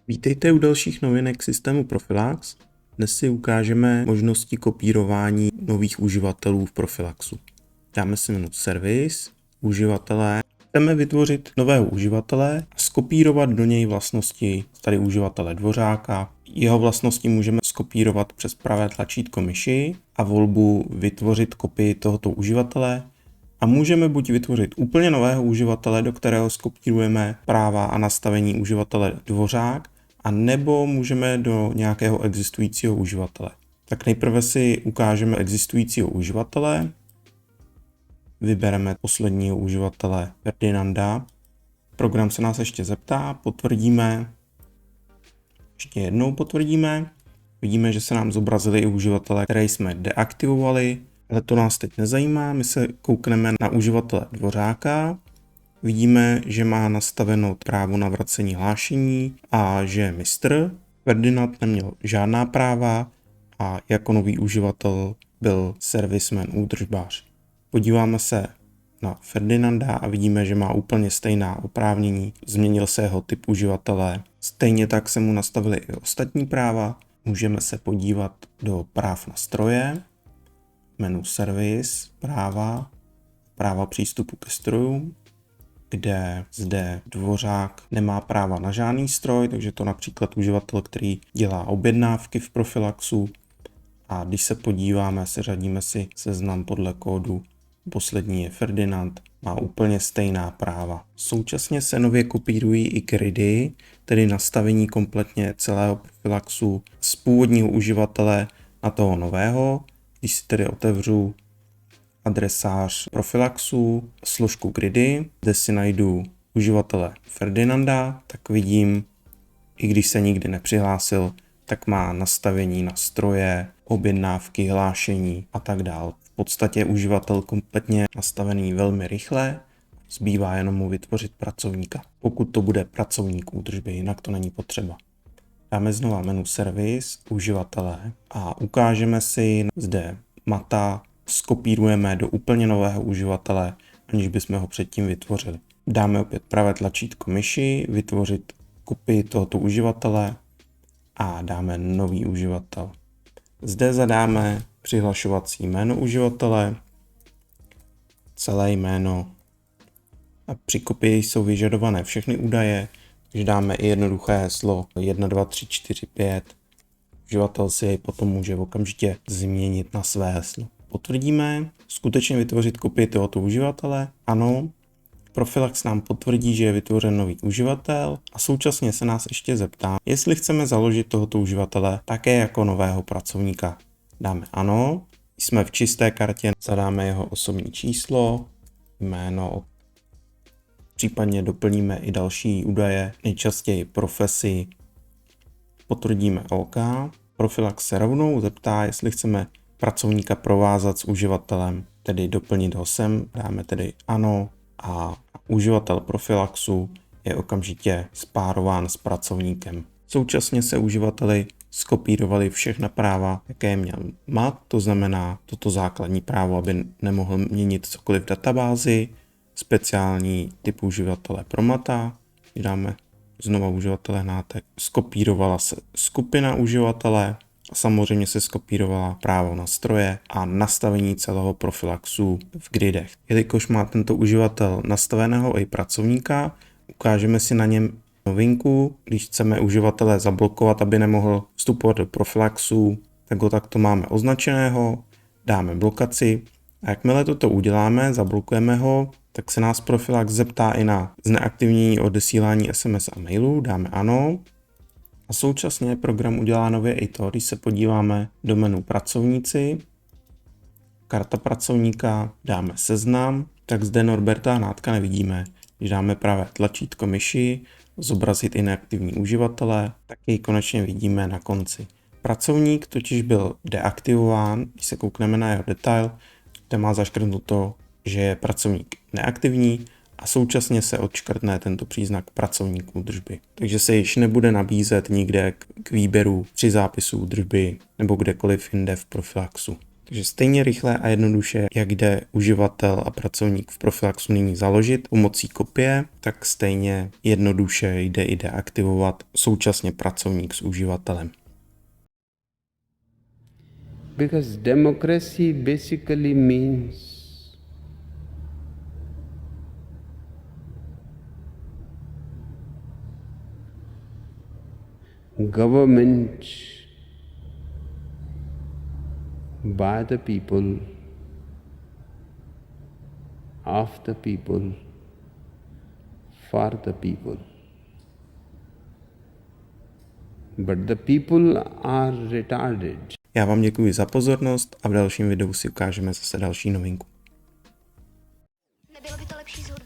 Vítejte u dalších novinek systému Profilax. Dnes si ukážeme možnosti kopírování nových uživatelů v Profilaxu. Dáme si menu Service, uživatelé. Chceme vytvořit nového uživatele a skopírovat do něj vlastnosti tady uživatele Dvořáka. Jeho vlastnosti můžeme skopírovat přes pravé tlačítko myši a volbu vytvořit kopii tohoto uživatele. A můžeme buď vytvořit úplně nového uživatele, do kterého skopírujeme práva a nastavení uživatele Dvořák, a nebo můžeme do nějakého existujícího uživatele. Tak nejprve si ukážeme existujícího uživatele. Vybereme posledního uživatele Ferdinanda. Program se nás ještě zeptá, potvrdíme. Ještě jednou potvrdíme. Vidíme, že se nám zobrazili i uživatele, které jsme deaktivovali. Ale to nás teď nezajímá, my se koukneme na uživatele Dvořáka. Vidíme, že má nastaveno právo na vracení hlášení a že je mistr. Ferdinand neměl žádná práva a jako nový uživatel byl serviceman, údržbář. Podíváme se na Ferdinanda a vidíme, že má úplně stejná oprávnění. Změnil se jeho typ uživatele. Stejně tak se mu nastavily i ostatní práva. Můžeme se podívat do práv na stroje. Menu Service, práva přístupu ke strojům, kde zde Dvořák nemá práva na žádný stroj, takže to například uživatel, který dělá objednávky v Profilaxu. A když se podíváme, seřadíme si seznam podle kódu, poslední je Ferdinand, má úplně stejná práva. Současně se nově kopírují i gridy, tedy nastavení kompletně celého Profilaxu z původního uživatele na toho nového. Když si tedy otevřu adresář Profilaxu, složku gridy, kde si najdu uživatele Ferdinanda, tak vidím, i když se nikdy nepřihlásil, tak má nastavení na stroje, objednávky, hlášení a tak dále. V podstatě je uživatel kompletně nastavený velmi rychle, zbývá jenom mu vytvořit pracovníka. Pokud to bude pracovník údržby, jinak to není potřeba. Dáme znova menu Service, uživatelé a ukážeme si zde Mata, skopírujeme do úplně nového uživatele, aniž bychom ho předtím vytvořili. Dáme opět pravé tlačítko myši, vytvořit kopii tohoto uživatele a dáme nový uživatel. Zde zadáme přihlašovací jméno uživatele, celé jméno a při kopii jsou vyžadované všechny údaje, takže dáme i jednoduché heslo 1, 2, 3, 4, 5. Uživatel si jej potom může okamžitě změnit na své heslo. Potvrdíme, skutečně vytvořit kopii tohoto uživatele, ano. Profilax nám potvrdí, že je vytvořen nový uživatel a současně se nás ještě zeptá, jestli chceme založit tohoto uživatele také jako nového pracovníka. Dáme ano, jsme v čisté kartě, zadáme jeho osobní číslo, jméno, případně doplníme i další údaje, nejčastěji profesi, potvrdíme OK. Profilax se rovnou zeptá, jestli chceme pracovníka provázat s uživatelem, tedy doplnit ho sem, dáme tedy ano a uživatel Profilaxu je okamžitě spárován s pracovníkem. Současně se uživateli skopírovali všechna práva, jaké měl Mat, to znamená toto základní právo, aby nemohl měnit cokoliv v databázi, speciální typ uživatele pro Mata, dáme znova uživatele hnátek, skopírovala se skupina uživatele a samozřejmě se skopírovala právo na stroje a nastavení celého Profilaxu v gridech. Jelikož má tento uživatel nastaveného i pracovníka, ukážeme si na něm novinku, když chceme uživatele zablokovat, aby nemohl vstupovat do Profilaxu, tak ho takto máme označeného, dáme blokaci a jakmile toto uděláme, zablokujeme ho, tak se nás Profilax zeptá i na zneaktivnění odesílání SMS a mailů, dáme ano. A současně program udělá nově i to, když se podíváme do menu pracovníci, karta pracovníka, dáme seznam, tak zde Norberta Hnátka nevidíme. Když dáme pravé tlačítko myši, zobrazit i neaktivní uživatele, tak jej konečně vidíme na konci. Pracovník totiž byl deaktivován, když se koukneme na jeho detail, kde má zaškrtnuto, že je pracovník neaktivní a současně se odškrtne tento příznak pracovník údržby. Takže se již nebude nabízet nikde k výběru při zápisu údržby nebo kdekoliv jinde v Profilaxu. Takže stejně rychle a jednoduše, jak jde uživatel a pracovník v Profilaxu nyní založit pomocí kopie, tak stejně jednoduše jde i deaktivovat současně pracovník s uživatelem. Because democracy basically means government by the people, of the people, for the people. But the people are retarded. Já vám děkuji za pozornost a v dalším videu si ukážeme zase další novinku. Nebylo by to lepší zhodnotit?